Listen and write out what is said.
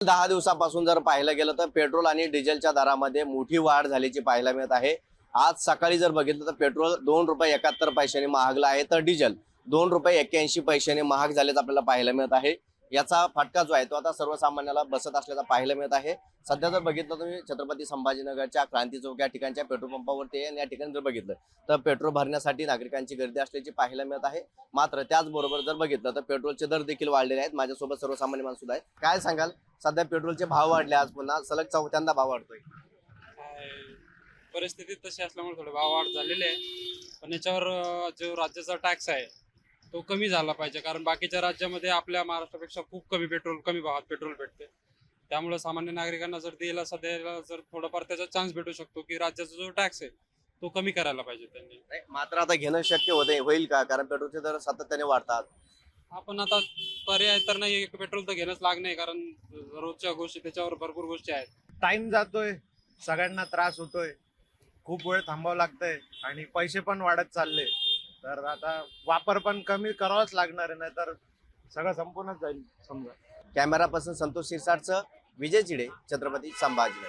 10 दिवसापासून जर पाहायला गेलं तर पेट्रोल आणि डिझेलच्या दरामध्ये मोठी वाढ झाल्याची पाहायला मिळत आहे। आज सकाळी जर बघितलं तर पेट्रोल 2 रुपये 71 पैशांनी महागलं आहे, तर डिझेल 2 रुपये 81 पैशांनी महाग झाल्याचं आपल्याला पाहायला मिळत आहे। याचा फटका जो आहे तो आता सर्वसामान्याला बसत असल्याचा पाहायला मिळत आहे। सध्या जर बघितलं तुम्ही छत्रपती संभाजीनगरच्या क्रांती चौक या ठिकाणच्या पेट्रोल पंपावरती आहे, आणि या ठिकाणी जर बघितलं तर पेट्रोल भरण्यासाठी नागरिकांची गर्दी असल्याची पाहायला मिळत आहे। मात्र त्याचबरोबर जर बघितलं तर पेट्रोलचे दर देखील वाढलेले आहेत। माझ्यासोबत सर्वसामान्य माणूस सुद्धा आहे। काय सांगाल, सध्या पेट्रोलचे भाव वाढले, आज पुन्हा सलग चौथ्यांदा भाव वाढतोय? काय परिस्थिती तशी असल्यामुळे थोडे भाव वाढ झालेले आहे। पण याच्यावर जो राज्याचा टॅक्स आहे तो कमी झाला पाहिजे, कारण बाकीच्या राज्यामध्ये आपल्या महाराष्ट्रापेक्षा खूप कमी कमी भावात पेट्रोल भेटते। त्यामुळे सामान्य नागरिकांना जर द्यायला जर थोडंफार त्याचा चान्स भेटू शकतो की राज्याचा जो टॅक्स आहे तो कमी करायला पाहिजे त्यांनी। नाही, मात्र आता घेणं शक्य होईल का? कारण पेट्रोलचे दर सातत्याने वाढतात। आपण आता पर्याय तर नाही, पेट्रोल तर घेणंच लागणे, कारण रोजच्या गोष्टी त्याच्यावर भरपूर गोष्टी आहेत। टाइम जातोय, सगळ्यांना त्रास होतोय, खूप वेळ थांबावं लागतंय आणि पैसे पण वाढत चालले। तर आता वापर पण कमी करावाच लागणार आहे, नाहीतर सगळं संपूनच जाईल समजा। कॅमेरा पर्सन संतोष शिरसाटचं विजय चिडे, छत्रपती संभाजीनगर।